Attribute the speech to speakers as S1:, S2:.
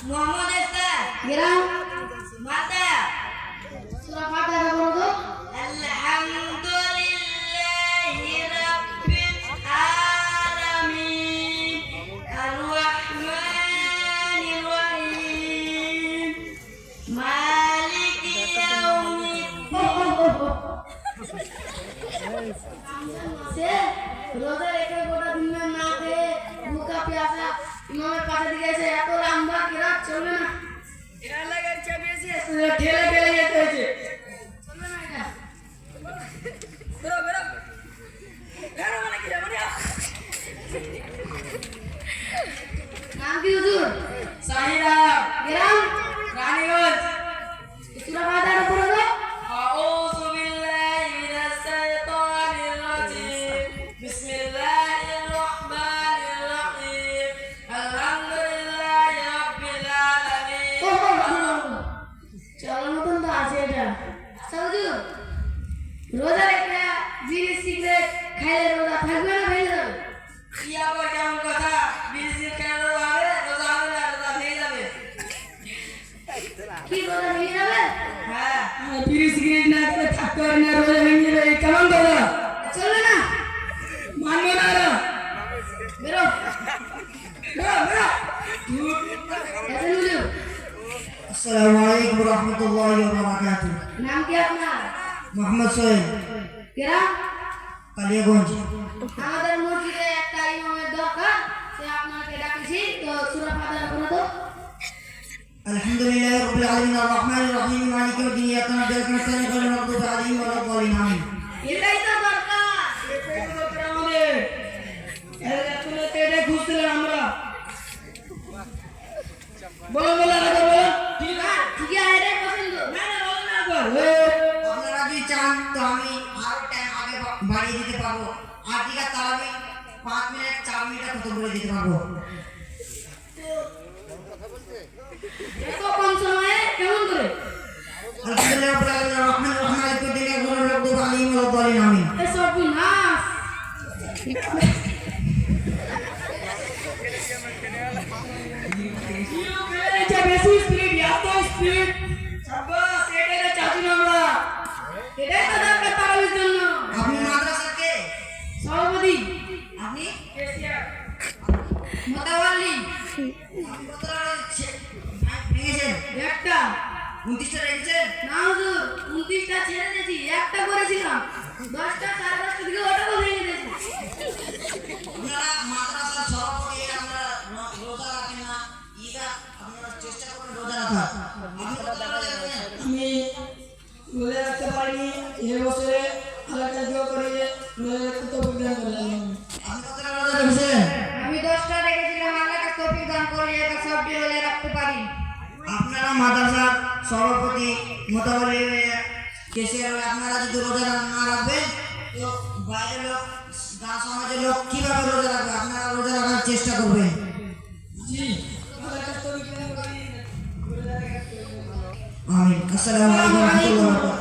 S1: মোহাম্মদ ইসলাম
S2: গ্রাম
S1: মাতা
S2: সূরা ফাতিহা বলো তো।
S1: আলহামদুলিল্লাহি রাব্বিল আলামিন আর-রাহমানির রহিম মালিকি
S2: সে রোজা রেখে গোটা দিন না খেয়ে ভুকা প্যাসা ইমামের পাশে দিকে এসে এত লম্বা কিরাত চলবে না।
S1: এরা লাগার চাবি আছে ঠেলে ঠেলে যেতে হয়েছে।
S2: চলবে না এটা।
S1: বেরো বেরো বেরো মানে কি যাবো না।
S2: নাম কি হুজুর?
S1: সাহিরা
S2: গ্রাম
S1: রানীগঞ্জ।
S2: সূরা ফাতিহা পড়ো তো।
S1: আউযু বিল্লাহি মিনাশ শাইতানির রাজিম। বিসমিল্লাহির রাহমানির রহিম। আলহামদুলিল্লাহি রাব্বিল আলামিন।
S2: চলার মতন তো আছে এটা। আচ্ছা হুজুর, রোজা রেখে বিড়ি সিগারেট খাইলে রোজা থাকবে না ভেঙে যাবে?
S1: কি আবার কেমন কথা? বিড়ি কেন হবে? রোজা হবে না, রোজা ভেঙে যাবে।
S2: কি রোজা ভেঙে যাবে?
S1: হ্যাঁ, বিড়ি সিগারেট না খেলে থাকতে পারে না, রোজা ভেঙে যাবে। কেমন কথা?
S2: চলবে না।
S1: মানবো না এরা।
S2: বেরো
S1: বেরো বেরো।
S2: এসে হুজুর,
S3: আসসালামু আলাইকুম রহমতুল্লাহি ওয়া বারাকাতুহু।
S2: নাম কি আপনার?
S3: মোহাম্মদ সোহেল,
S2: গ্রাম
S3: কালিয়াগঞ্জ।
S2: আমাদের মসজিদে একটা ইমামের দরকার, সে আপনাকে ডাকছি। তো সূরা ফাতিহা পড়ো তো।
S3: আলহামদুলিল্লাহি রাব্বিল আলামিন আর-রাহমানির রহিম মালিকি ইয়াউমিদ্দিন ইয়্যাকা না'বুদু ওয়া ইয়্যাকা নাস্তাঈন ইহদিনাস সিরাতাল মুস্তাকিম আমিন।
S2: এটাই তো দরকার।
S1: এটাই তো দরকার আমাদের। এতক্ষণ তো এটাই খুঁজছিলাম আমরা। বলো বলো আগে বলো। ঠিক আছে।
S2: ঠিক আছে, এটাই পছন্দ।
S1: না না বলো না একবার।
S3: আপনারা যদি চান তো আমি আরো টাইম আগে বাড়িয়ে দিতে পারবো। আর ঠিক আছে, তাহলে আমি 5 মিনিট 4 মিনিটে খতম করে দিতে পারবো।
S2: এত কম সময়ে কেমন করে?
S3: আলহামদুলিল্লাহি রাব্বিল আলামিন আর-রাহমানির রহিম মালিকি ইয়াউমিদ্দিন ইয়্যাকা না'বুদু ওয়া ইয়্যাকা নাস্তাঈন আমিন।
S2: এসব নাস।
S1: এটা বেশি স্পিড, এত স্পিড। সাবাস, এটাই তো চাচ্ছি না আমরা।
S2: এটাই তো দরকার তারাবির জন্য।
S3: আপনি মাদ্রাসার কে?
S2: সভাপতি
S3: আপনি
S1: কেসিয়া।
S2: মোতাওয়াল্লি
S3: কতটা ভেঙেছেন?
S2: একটা।
S3: 29টা রেখেছেন?
S2: না হুজুর, 29টা ছেড়ে দিয়েছি, একটা করেছিলাম। 10টা 10:30 দিকে ওটাও ভেঙে দিয়েছি।
S3: আপনারা মাদ্রাসার সভাপতি, আপনারা রোজা রাখেন না, ঈদা আপনারা চেষ্টা করুন রোজা রাখার। আপনি কতটা রোজা রাখেন?
S1: আমি রোজা রাখতে পারিনি, এই বছরে আল্লাহকে দোয়া করি যে রোজা রাখতে তৌফিক দান করলেন।
S3: আপনি কতটা রোজা রেখেছেন?
S2: আমি 10টা রেখেছিলাম, আল্লাহকে তৌফিক দান করে এটা সবটি হলে রাখতে পারি।
S3: আপনারা মাদ্রাসার সভাপতি মোতাবলি কেসিয়ার হয়ে আপনারা যদি রোজা না রাখবেন তো বাইরের লোক, গাঁ সমাজের লোক কিভাবে রোজা রাখবে? আপনারা রোজা রাখার চেষ্টা করবেন।
S1: জি, আল্লাহকে তৌফিক দান করি।
S3: আমিন। আসসালামু আলাইকুম ওয়া রাহমাতুল্লাহি ওয়া বারাকাতুহু।